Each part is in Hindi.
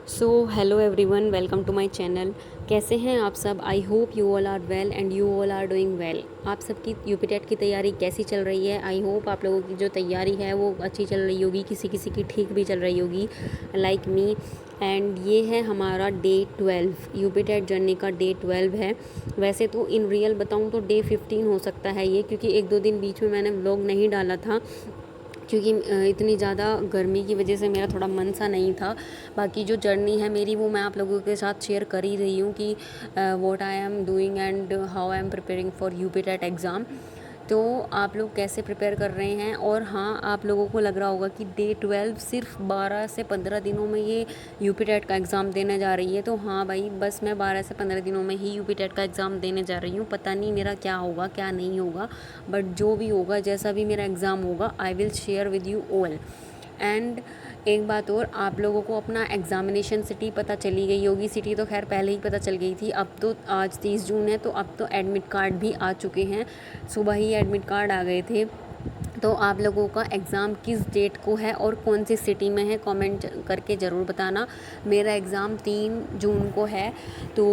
So hello everyone, welcome to my channel. कैसे हैं आप सब? I hope you all are well and you all are doing well. आप सबकी यूपी टेट की तैयारी कैसी चल रही है? आई होप आप लोगों की जो तैयारी है वो अच्छी चल रही होगी, किसी किसी की ठीक भी चल रही होगी लाइक मी। एंड ये है हमारा डे 12, यूपी टेट जर्नी का डे 12 है। वैसे तो इन रियल बताऊँ तो डे 15 हो सकता है ये, क्योंकि एक दो दिन बीच में मैंने व्लॉग नहीं डाला था क्योंकि इतनी ज़्यादा गर्मी की वजह से मेरा थोड़ा मन सा नहीं था। बाकी जो जर्नी है मेरी वो मैं आप लोगों के साथ शेयर कर ही रही हूँ कि what I am doing and how I am preparing for UP TET exam. तो आप लोग कैसे प्रिपेयर कर रहे हैं? और हाँ, आप लोगों को लग रहा होगा कि डे 12 सिर्फ 12 से 15 दिनों में ये यूपी टेट का एग्ज़ाम देने जा रही है। तो हाँ भाई, बस मैं 12 से 15 दिनों में ही यूपी टेट का एग्ज़ाम देने जा रही हूँ। पता नहीं मेरा क्या होगा क्या नहीं होगा, बट जो भी होगा, जैसा भी मेरा एग्ज़ाम होगा, I will share with you all. And एक बात और, आप लोगों को अपना एग्ज़ामिनेशन सिटी पता चली गई होगी। सिटी तो खैर पहले ही पता चल गई थी। अब तो आज 30 जून है, तो अब तो एडमिट कार्ड भी आ चुके हैं। सुबह ही एडमिट कार्ड आ गए थे। तो आप लोगों का एग्ज़ाम किस डेट को है और कौन सी सिटी में है, कमेंट करके ज़रूर बताना। मेरा एग्ज़ाम 3 जून को है, तो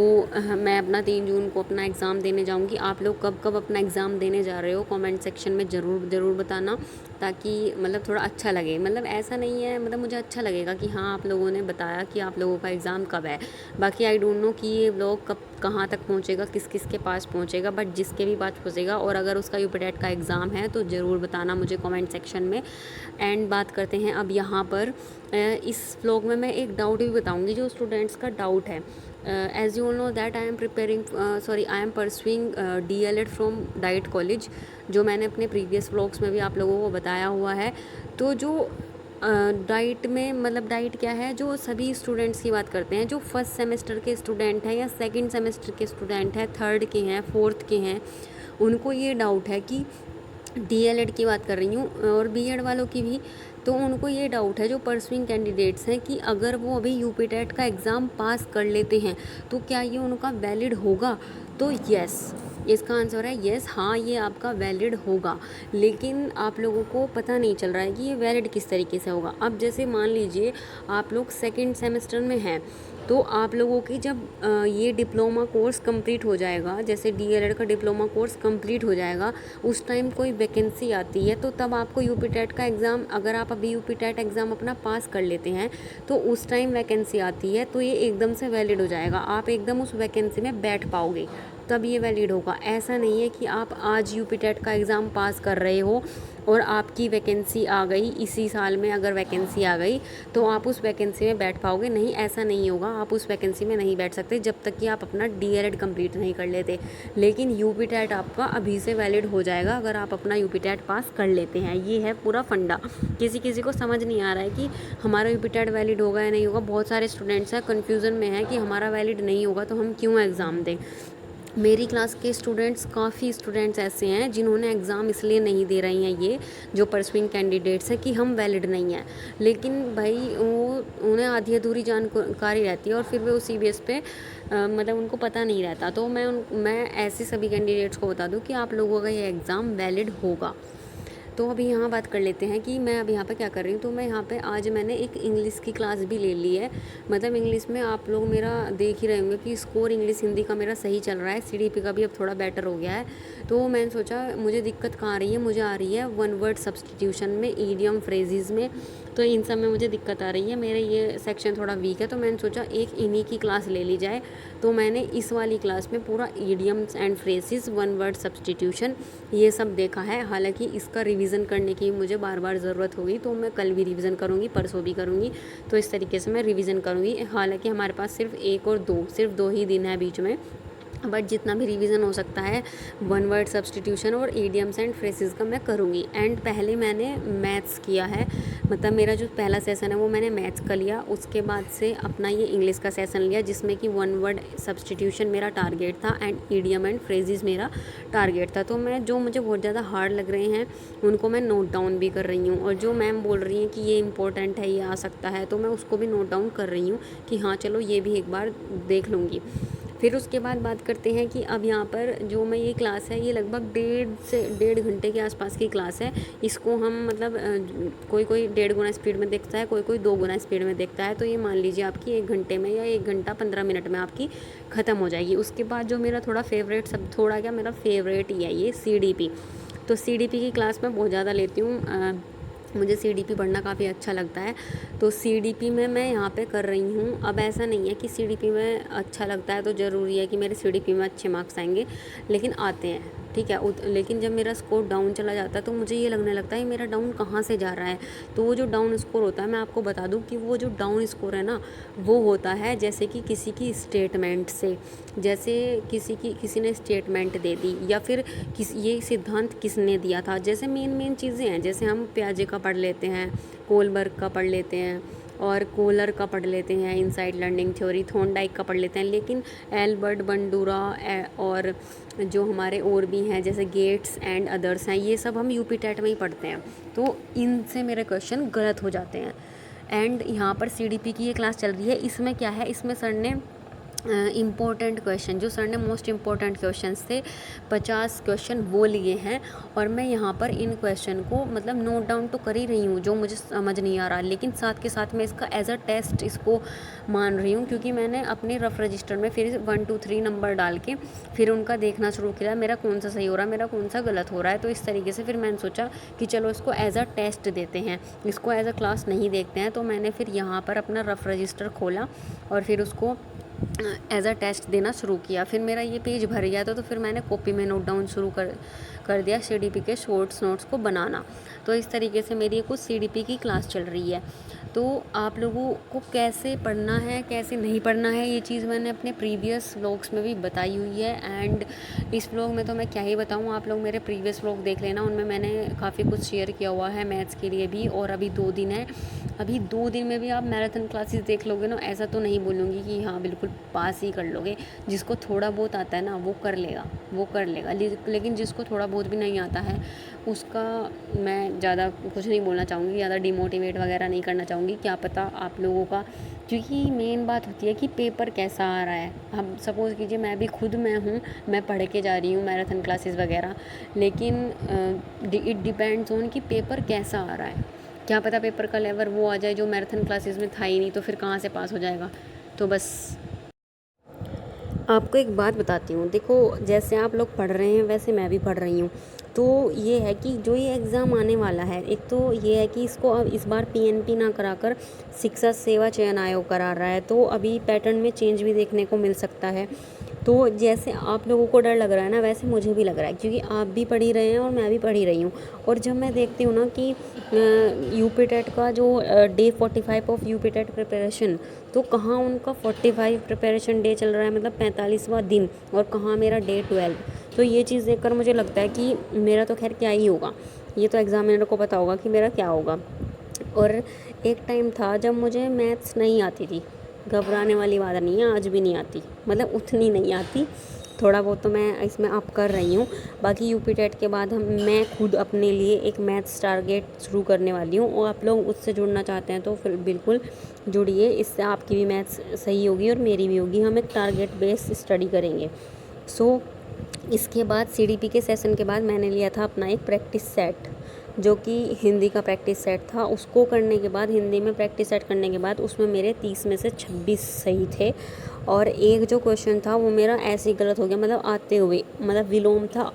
मैं अपना 3 जून को अपना एग्ज़ाम देने जाऊंगी। आप लोग कब कब अपना एग्ज़ाम देने जा रहे हो, कमेंट सेक्शन में ज़रूर ज़रूर बताना, ताकि मतलब थोड़ा अच्छा लगे। मतलब ऐसा नहीं है, मतलब मुझे अच्छा लगेगा कि हाँ, आप लोगों ने बताया कि आप लोगों का एग्ज़ाम कब है। बाकी आई डोंट नो कि ये व्लॉग कब कहाँ तक पहुँचेगा, किस किस के पास पहुँचेगा, बट जिसके भी पास पहुँचेगा और अगर उसका यूपी टेट का एग्ज़ाम है तो ज़रूर बताना मुझे कमेंट सेक्शन में। एंड बात करते हैं अब यहाँ पर इस व्लॉग में मैं एक डाउट भी बताऊँगी जो स्टूडेंट्स का डाउट है। As you all know that I am preparing I am pursuing DLED from diet college, जो मैंने अपने प्रीवियस व्लॉग्स में भी आप लोगों को बताया हुआ है। तो जो डाइट में, मतलब डाइट क्या है, जो सभी स्टूडेंट्स की बात करते हैं, जो फर्स्ट सेमेस्टर के स्टूडेंट हैं या सेकंड सेमेस्टर के स्टूडेंट हैं, थर्ड के हैं, फोर्थ के हैं, उनको ये डाउट है कि DLED की बात कर रही हूँ और BEd वालों की भी। तो उनको ये डाउट है, जो परसुइंग कैंडिडेट्स हैं, कि अगर वो अभी यूपी टेट का एग्ज़ाम पास कर लेते हैं तो क्या ये उनका वैलिड होगा? तो यस, इसका आंसर है यस। हाँ, ये आपका वैलिड होगा, लेकिन आप लोगों को पता नहीं चल रहा है कि ये वैलिड किस तरीके से होगा। अब जैसे मान लीजिए आप लोग सेकेंड सेमेस्टर में हैं, तो आप लोगों की जब ये डिप्लोमा कोर्स कंप्लीट हो जाएगा, जैसे DLED का डिप्लोमा कोर्स कंप्लीट हो जाएगा, उस टाइम कोई वैकेंसी आती है, तो तब आपको यूपी टेट का एग्ज़ाम, अगर आप अभी यूपी टेट एग्ज़ाम अपना पास कर लेते हैं तो उस टाइम वैकेंसी आती है, तो ये एकदम से वैलिड हो जाएगा। आप एकदम उस वैकेंसी में बैठ पाओगे, तब ये वैलिड होगा। ऐसा नहीं है कि आप आज यूपी टेट का एग्ज़ाम पास कर रहे हो और आपकी वैकेंसी आ गई, इसी साल में अगर वैकेंसी आ गई तो आप उस वैकेंसी में बैठ पाओगे। नहीं, ऐसा नहीं होगा। आप उस वैकेंसी में नहीं बैठ सकते जब तक कि आप अपना DLED कंप्लीट नहीं कर लेते। लेकिन यूपी टेट आपका अभी से वैलिड हो जाएगा अगर आप अपना यूपी टेट पास कर लेते हैं। ये है पूरा फंडा। किसी किसी को समझ नहीं आ रहा है कि हमारा यूपी टेट वैलिड होगा या नहीं होगा। बहुत सारे स्टूडेंट्स हैं कन्फ्यूज़न में है कि हमारा वैलिड नहीं होगा तो हम क्यों एग्ज़ाम दें। मेरी क्लास के स्टूडेंट्स, काफ़ी स्टूडेंट्स ऐसे हैं जिन्होंने एग्ज़ाम इसलिए नहीं दे रही हैं, ये जो परसुइंग कैंडिडेट्स हैं, कि हम वैलिड नहीं हैं। लेकिन भाई वो, उन्हें आधी अधूरी जानकारी रहती है और फिर वे उसी बेस पे मतलब उनको पता नहीं रहता। तो मैं ऐसे सभी कैंडिडेट्स को बता दूं कि आप लोगों का ये एग्ज़ाम वैलिड होगा। तो अभी यहाँ बात कर लेते हैं कि मैं अब यहाँ पे क्या कर रही हूँ। तो मैं यहाँ पे आज मैंने एक इंग्लिश की क्लास भी ले ली है। मतलब इंग्लिश में आप लोग मेरा देख ही रहे होंगे कि स्कोर इंग्लिश हिंदी का मेरा सही चल रहा है। CDP का भी अब थोड़ा बेटर हो गया है। तो मैंने सोचा मुझे दिक्कत कहाँ आ रही है, मुझे आ रही है वन वर्ड सब्सटीट्यूशन में, ईडियम फ्रेजेस में। तो इन सब में मुझे दिक्कत आ रही है, मेरे ये सेक्शन थोड़ा वीक है। तो मैंने सोचा एक इन्हीं की क्लास ले ली जाए। तो मैंने इस वाली क्लास में पूरा idioms and phrases, one word substitution, ये सब देखा है। हालांकि इसका रिवीजन करने की मुझे बार बार ज़रूरत होगी, तो मैं कल भी रिवीजन करूँगी, परसों भी करूँगी। तो इस तरीके से मैं रिवीजन करूँगी। हालांकि हमारे पास सिर्फ दो ही दिन है बीच में, बट जितना भी रिवीजन हो सकता है वन वर्ड सब्सटीट्यूशन और ईडियम्स एंड फ्रेजेस का मैं करूँगी। एंड पहले मैंने मैथ्स किया है, मतलब मेरा जो पहला सेशन है वो मैंने मैथ्स का लिया। उसके बाद से अपना ये इंग्लिश का सेशन लिया, जिसमें कि वन वर्ड सब्सटीट्यूशन मेरा टारगेट था एंड ईडियम एंड फ्रेजेस मेरा टारगेट था। तो मैं, जो मुझे बहुत ज़्यादा हार्ड लग रहे हैं उनको मैं नोट डाउन भी कर रही हूँ, और जो मैम बोल रही हैं कि ये इंपॉर्टेंट है, ये आ सकता है, तो मैं उसको भी नोट डाउन कर रही हूँ कि हाँ चलो ये भी एक बार देख लूँगी। फिर उसके बाद बात करते हैं कि अब यहाँ पर जो मैं ये क्लास है ये लगभग 1.5 से 1.5 घंटे के आसपास की क्लास है। इसको हम मतलब कोई कोई 1.5 गुना स्पीड में देखता है, कोई कोई 2 गुना स्पीड में देखता है। तो ये मान लीजिए आपकी 1 घंटे में या 1 घंटा 15 मिनट में आपकी ख़त्म हो जाएगी। उसके बाद जो मेरा थोड़ा फेवरेट सब थोड़ा क्या मेरा फेवरेट ही है ये CDP। तो CDP की क्लास मैं बहुत ज़्यादा लेती हूँ। मुझे CDP पढ़ना काफ़ी अच्छा लगता है। तो CDP में मैं यहाँ पे कर रही हूँ। अब ऐसा नहीं है कि CDP में अच्छा लगता है तो ज़रूरी है कि मेरे CDP में अच्छे मार्क्स आएंगे, लेकिन आते हैं, ठीक है। लेकिन जब मेरा स्कोर डाउन चला जाता है तो मुझे ये लगने लगता है मेरा डाउन कहाँ से जा रहा है। तो वो जो डाउन स्कोर होता है, मैं आपको बता दूँ कि वो जो डाउन स्कोर है ना, वो होता है जैसे कि किसी की स्टेटमेंट से, जैसे किसी ने स्टेटमेंट दे दी, या फिर ये सिद्धांत किसने दिया था। जैसे मेन चीज़ें हैं, जैसे हम पियाजे का पढ़ लेते हैं, कोलबर्ग का पढ़ लेते हैं, और कोलर का पढ़ लेते हैं, इनसाइड लर्निंग थ्योरी, थॉर्नडाइक का पढ़ लेते हैं। लेकिन एल्बर्ट बंडूरा और जो हमारे और भी हैं जैसे गेट्स एंड अदर्स हैं, ये सब हम यूपी टेट में ही पढ़ते हैं। तो इनसे मेरे क्वेश्चन गलत हो जाते हैं। एंड यहाँ पर CDP की ये क्लास चल रही है। इसमें क्या है, इसमें सर ने इम्पोर्टेंट क्वेश्चन, जो सर ने मोस्ट इम्पोर्टेंट क्वेश्चंस थे 50 क्वेश्चन वो लिए हैं। और मैं यहाँ पर इन क्वेश्चन को मतलब नोट डाउन तो कर ही रही हूँ जो मुझे समझ नहीं आ रहा, लेकिन साथ के साथ मैं इसका एज अ टेस्ट इसको मान रही हूँ, क्योंकि मैंने अपने रफ रजिस्टर में फिर 1 2 3 नंबर डाल के फिर उनका देखना शुरू किया, मेरा कौन सा सही हो रहा है, मेरा कौन सा गलत हो रहा है। तो इस तरीके से फिर मैंने सोचा कि चलो इसको एज अ टेस्ट देते हैं, इसको एज अ क्लास नहीं देखते हैं। तो मैंने फिर यहाँ पर अपना रफ रजिस्टर खोला और फिर उसको एज अ टेस्ट देना शुरू किया। फिर मेरा ये पेज भर गया था, तो फिर मैंने कॉपी में नोट डाउन शुरू कर दिया CDP के शॉर्ट्स नोट्स को बनाना। तो इस तरीके से मेरी कुछ CDP की क्लास चल रही है। तो आप लोगों को कैसे पढ़ना है कैसे नहीं पढ़ना है, ये चीज़ मैंने अपने प्रीवियस व्लॉग्स में भी बताई हुई है। एंड इस व्लॉग में तो मैं क्या ही बताऊँ, आप लोग मेरे प्रीवियस व्लॉग देख लेना, उनमें मैंने काफ़ी कुछ शेयर किया हुआ है मैथ्स के लिए भी। और अभी 2 दिन है, अभी 2 दिन में भी आप मैराथन क्लासेस देख लोगे ना, ऐसा तो नहीं बोलूँगी कि हाँ बिल्कुल पास ही कर लोगे। जिसको थोड़ा बहुत आता है ना वो कर लेगा, लेकिन जिसको थोड़ा बहुत भी नहीं आता है उसका मैं ज़्यादा कुछ नहीं बोलना चाहूँगी, ज़्यादा डिमोटिवेट वगैरह नहीं करना चाहूँगी। क्या पता आप लोगों का, क्योंकि मेन बात होती है कि पेपर कैसा आ रहा है। हम सपोज़ कीजिए मैं हूँ, मैं पढ़ के जा रही हूँ मैराथन क्लासेस वगैरह, लेकिन इट डिपेंड्स ऑन कि पेपर कैसा आ रहा है। क्या पता पेपर का लेवल वो आ जाए जो मैराथन क्लासेस में था ही नहीं, तो फिर कहाँ से पास हो जाएगा। तो बस आपको एक बात बताती हूँ, देखो जैसे आप लोग पढ़ रहे हैं वैसे मैं भी पढ़ रही हूँ। तो ये है कि जो ये एग्ज़ाम आने वाला है, एक तो ये है कि इसको अब इस बार PNP ना कराकर शिक्षा सेवा चयन आयोग करा रहा है, तो अभी पैटर्न में चेंज भी देखने को मिल सकता है। तो जैसे आप लोगों को डर लग रहा है ना, वैसे मुझे भी लग रहा है, क्योंकि आप भी पढ़ ही रहे हैं और मैं भी पढ़ ही रही हूँ। और जब मैं देखती हूँ ना कि यूपी टेट का जो day 45 of UP TET preparation, तो कहाँ उनका 45 प्रिपरेशन डे चल रहा है, मतलब 45वां दिन, और कहाँ मेरा डे 12। तो ये चीज़ देखकर मुझे लगता है कि मेरा तो खैर क्या ही होगा, ये तो एग्ज़ामिनर को पता होगा कि मेरा क्या होगा। और एक टाइम था जब मुझे मैथ्स नहीं आती थी, घबराने वाली बात नहीं है, आज भी नहीं आती, मतलब उतनी नहीं आती, थोड़ा बहुत तो मैं इसमें अप कर रही हूँ। बाकी यूपी टेट के बाद मैं खुद अपने लिए एक मैथ्स टारगेट शुरू करने वाली हूँ, और आप लोग उससे जुड़ना चाहते हैं तो फिर बिल्कुल जुड़िए, इससे आपकी भी मैथ्स सही होगी और मेरी भी होगी। हम एक टारगेट बेस्ड स्टडी करेंगे। सो इसके बाद CDP के सेशन के बाद मैंने लिया था अपना एक प्रैक्टिस सेट, जो कि हिंदी का प्रैक्टिस सेट था। उसको करने के बाद, हिंदी में प्रैक्टिस सेट करने के बाद, उसमें मेरे 30 में से 26 सही थे। और एक जो क्वेश्चन था वो मेरा ऐसे ही गलत हो गया, मतलब आते हुए, मतलब विलोम था,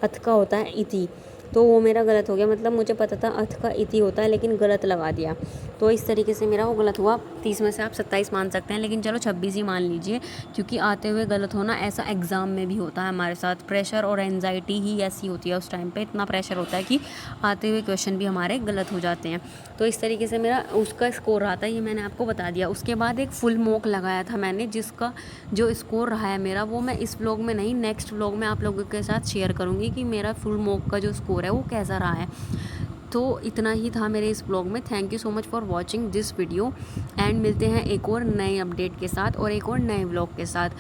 अथ का होता है इति, तो वो मेरा गलत हो गया। मतलब मुझे पता था अथ का इति होता है, लेकिन गलत लगा दिया। तो इस तरीके से मेरा वो गलत हुआ। 30 में से आप 27 मान सकते हैं, लेकिन चलो 26 ही मान लीजिए, क्योंकि आते हुए गलत होना ऐसा एग्ज़ाम में भी होता है हमारे साथ। प्रेशर और एंजाइटी ही ऐसी होती है, उस टाइम पे इतना प्रेशर होता है कि आते हुए क्वेश्चन भी हमारे गलत हो जाते हैं। तो इस तरीके से मेरा उसका स्कोर रहा था, ये मैंने आपको बता दिया। उसके बाद एक फुल मॉक लगाया था मैंने, जिसका जो स्कोर रहा है मेरा, वो मैं इस व्लॉग में नहीं, नेक्स्ट व्लॉग में आप लोगों के साथ शेयर करूँगी कि मेरा फुल मॉक का जो स्कोर है वो कैसा रहा है। तो इतना ही था मेरे इस ब्लॉग में। Thank you so much for watching this video and मिलते हैं एक और नए अपडेट के साथ और एक और नए ब्लॉग के साथ।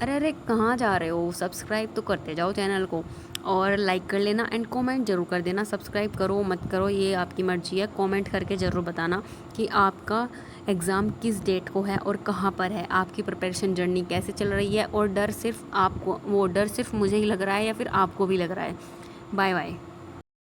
अरे कहाँ जा रहे हो? सब्सक्राइब तो करते जाओ चैनल को और लाइक कर लेना एंड कमेंट ज़रूर कर देना। सब्सक्राइब करो मत करो ये आपकी मर्ज़ी है, कमेंट करके ज़रूर बताना कि आपका एग्ज़ाम किस डेट को है और कहाँ पर है, आपकी प्रिपरेशन जर्नी कैसे चल रही है और डर सिर्फ आपको, वो डर सिर्फ मुझे ही लग रहा है या फिर आपको भी लग रहा है। Bye bye.